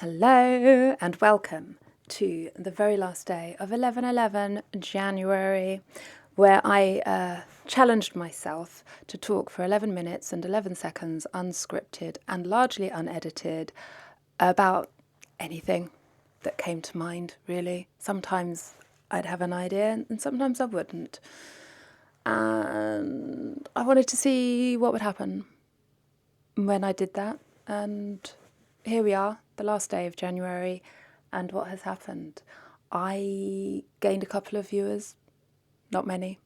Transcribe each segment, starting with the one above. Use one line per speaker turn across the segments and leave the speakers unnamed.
Hello and welcome to the very last day of 11/11 January, where I challenged myself to talk for 11 minutes and 11 seconds unscripted and largely unedited about anything that came to mind, really. Sometimes I'd have an idea and sometimes I wouldn't. And I wanted to see what would happen when I did that, and here we are, the last day of January, and what has happened? I gained a couple of viewers, not many.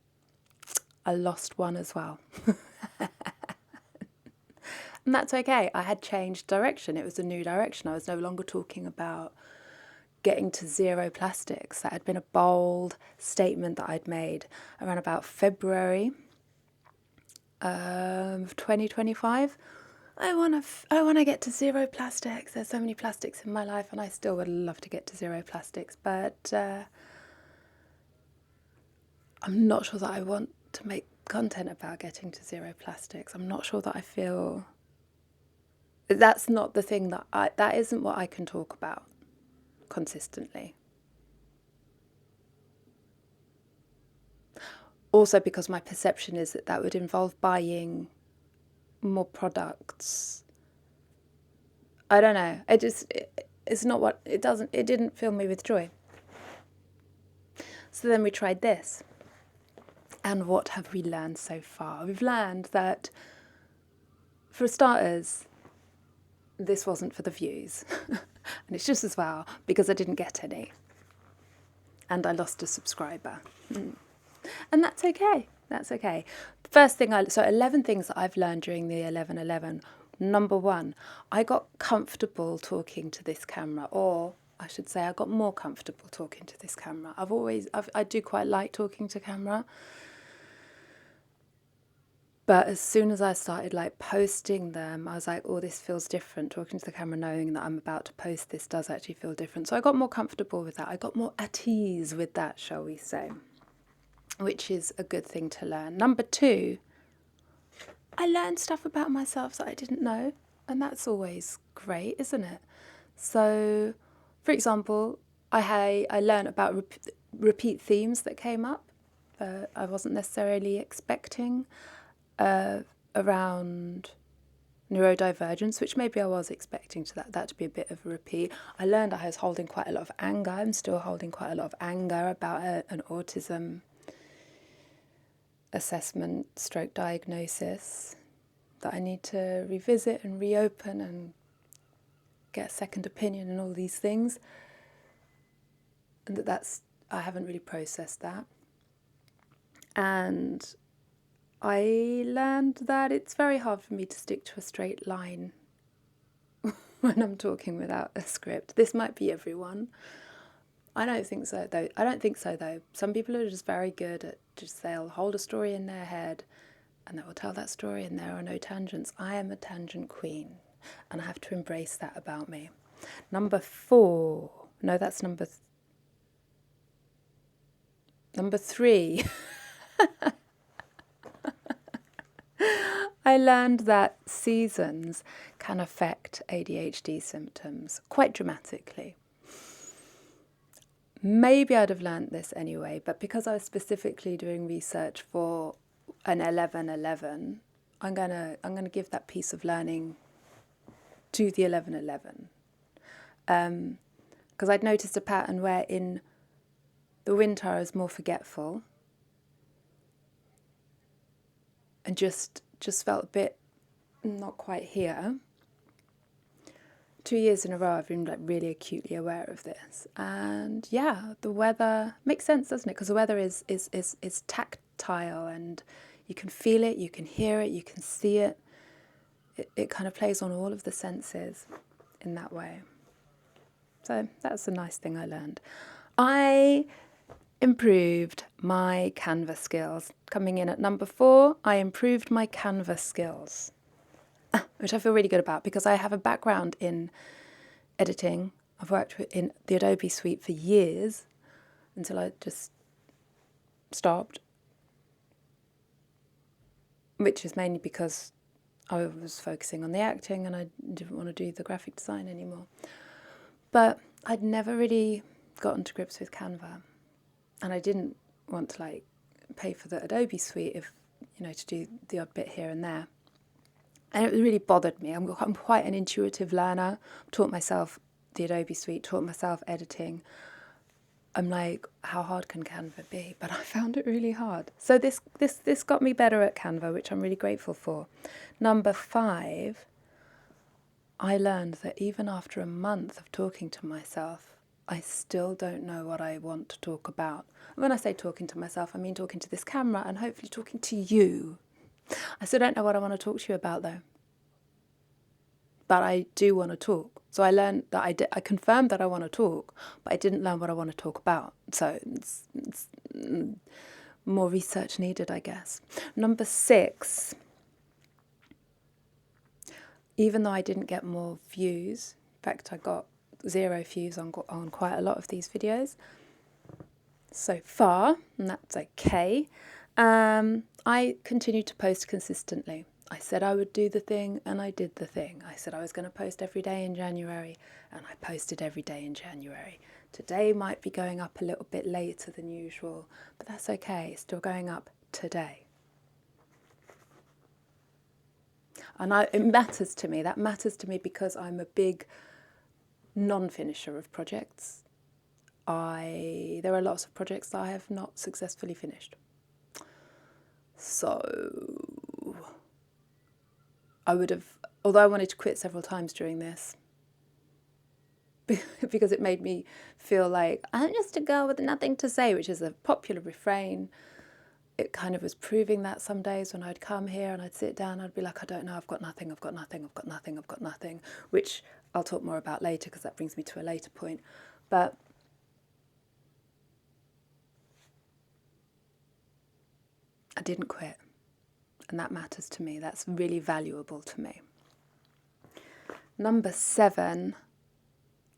I lost one as well. And that's okay. I had changed direction. It was a new direction. I was no longer talking about getting to zero plastics. That had been a bold statement that I'd made around about February of 2025. I want to get to zero plastics. There's so many plastics in my life, and I still would love to get to zero plastics, but I'm not sure that I want to make content about getting to zero plastics. I'm not sure that I feel that's not the thing that isn't what I can talk about consistently. Also, because my perception is that that would involve buying more products. I don't know. It's not what it didn't fill me with joy. So then we tried this. And what have we learned so far? We've learned that, for starters, this wasn't for the views. And it's just as well because I didn't get any. And I lost a subscriber. And that's okay. That's okay. The first thing so 11 things that I've learned during the 11/11. Number one, I got comfortable talking to this camera, or I should say I got more comfortable talking to this camera. I do quite like talking to camera. But as soon as I started posting them, I was like, oh, this feels different. Talking to the camera, knowing that I'm about to post this does actually feel different. So I got more comfortable with that. I got more at ease with that, shall we say, which is a good thing to learn. Number two, I learned stuff about myself that I didn't know, and that's always great, isn't it? So, for example, I learned about repeat themes that came up. I wasn't necessarily expecting around neurodivergence, which maybe I was expecting that to be a bit of a repeat. I learned I was holding quite a lot of anger. I'm still holding quite a lot of anger about an autism assessment stroke diagnosis that I need to revisit and reopen and get a second opinion and all these things. And I haven't really processed that. And I learned that it's very hard for me to stick to a straight line when I'm talking without a script. This might be everyone. I don't think so, though. Some people are just very good at they'll hold a story in their head and they will tell that story and there are no tangents. I am a tangent queen and I have to embrace that about me. Number three. I learned that seasons can affect ADHD symptoms quite dramatically. Maybe I'd have learned this anyway, but because I was specifically doing research for an 11/11, I'm gonna give that piece of learning to the 11/11. Because I'd noticed a pattern where in the winter I was more forgetful and just felt a bit not quite here. 2 years in a row I've been really acutely aware of this. And yeah, the weather makes sense, doesn't it? Because the weather is tactile and you can feel it, you can hear it, you can see it. It kind of plays on all of the senses in that way. So that's a nice thing I learned. I improved my Canva skills. Coming in at number 4, I improved my Canva skills, which I feel really good about because I have a background in editing. I've worked in the Adobe suite for years until I just stopped, which is mainly because I was focusing on the acting and I didn't want to do the graphic design anymore. But I'd never really gotten to grips with Canva, and I didn't want to like pay for the Adobe suite if, you know, to do the odd bit here and there. And it really bothered me. I'm quite an intuitive learner. Taught myself the Adobe suite, taught myself editing. I'm like, how hard can Canva be? But I found it really hard. So this got me better at Canva, which I'm really grateful for. Number 5, I learned that even after a month of talking to myself, I still don't know what I want to talk about. And when I say talking to myself, I mean talking to this camera and hopefully talking to you. I still don't know what I want to talk to you about though. But I do want to talk. So I learned that I confirmed that I want to talk, but I didn't learn what I want to talk about. So it's more research needed, I guess. Number 6, even though I didn't get more views, in fact I got 0 views on quite a lot of these videos so far, and that's okay. I continued to post consistently. I said I would do the thing, and I did the thing. I said I was going to post every day in January, and I posted every day in January. Today might be going up a little bit later than usual, but that's okay. It's still going up today. And it matters to me. That matters to me because I'm a big non-finisher of projects. There are lots of projects that I have not successfully finished. So I would have, although I wanted to quit several times during this, because it made me feel like I'm just a girl with nothing to say, which is a popular refrain. It kind of was proving that some days when I'd come here and I'd sit down, I'd be like, I don't know, I've got nothing, I've got nothing, I've got nothing, I've got nothing, which I'll talk more about later because that brings me to a later point. But I didn't quit, and that matters to me. That's really valuable to me. Number 7,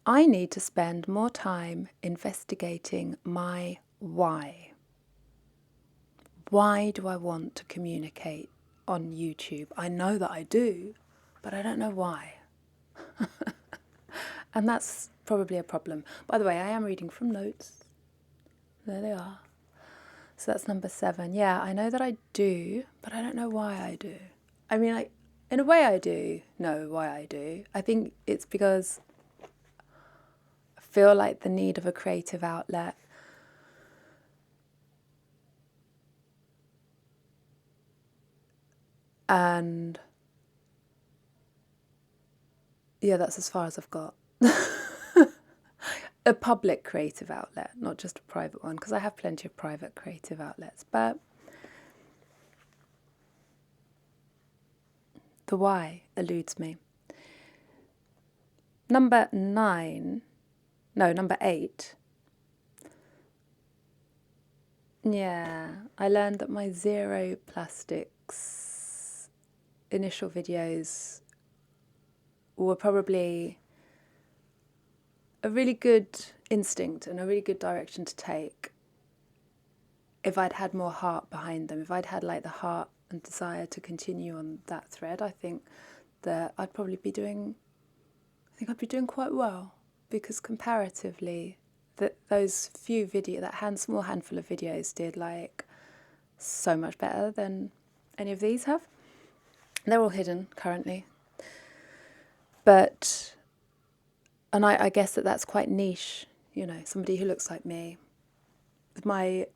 I need to spend more time investigating my why. Why do I want to communicate on YouTube? I know that I do, but I don't know why. And that's probably a problem. By the way, I am reading from notes. There they are. So that's number 7. Yeah, I know that I do, but I don't know why I do. I mean, like, in a way I do know why I do. I think it's because I feel like the need of a creative outlet. And yeah, that's as far as I've got. A public creative outlet, not just a private one, because I have plenty of private creative outlets. But the why eludes me. Number 8. Yeah, I learned that my zero plastics initial videos were probably a really good instinct and a really good direction to take if I'd had more heart behind them. If I'd had like the heart and desire to continue on that thread, I think that I'd be doing quite well, because comparatively those few small handful of videos did like so much better than any of these have. They're all hidden currently. But and I guess that's quite niche, you know, somebody who looks like me, with my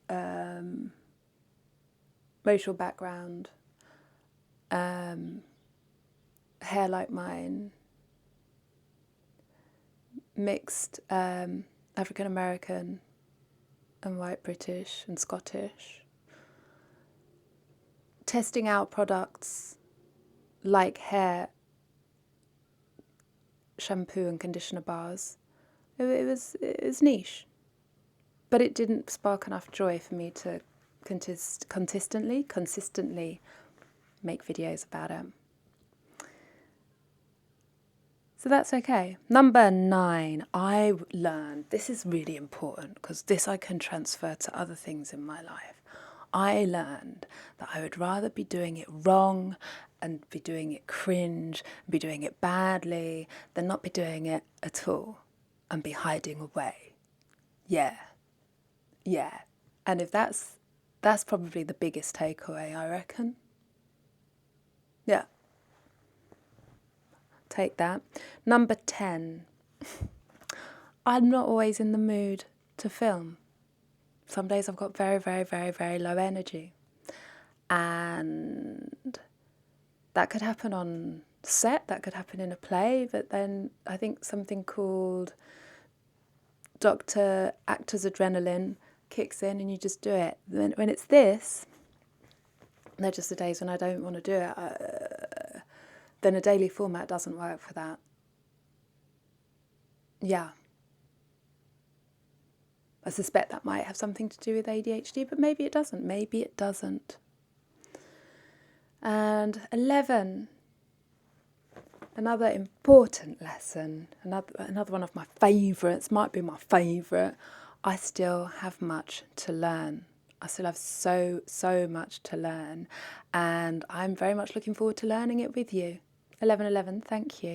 racial background, hair like mine, mixed African American and white British and Scottish, testing out products like hair shampoo and conditioner bars. It was niche, but it didn't spark enough joy for me to consistently make videos about it. So that's okay. Number 9, I learned, this is really important because this I can transfer to other things in my life. I learned that I would rather be doing it wrong and be doing it cringe, be doing it badly, than not be doing it at all. and be hiding away. Yeah. Yeah. And if that's probably the biggest takeaway, I reckon. Yeah. Take that. Number 10. I'm not always in the mood to film. Some days I've got very, very, very, very low energy. And that could happen on set, that could happen in a play, but then I think something called actor's adrenaline kicks in and you just do it. When it's this, they're just the days when I don't want to do it. Then a daily format doesn't work for that. Yeah. I suspect that might have something to do with ADHD, but maybe it doesn't. Maybe it doesn't. And 11, another important lesson, another one of my favourites, might be my favourite. I still have much to learn. I still have so much to learn, and I'm very much looking forward to learning it with you. 1111, thank you.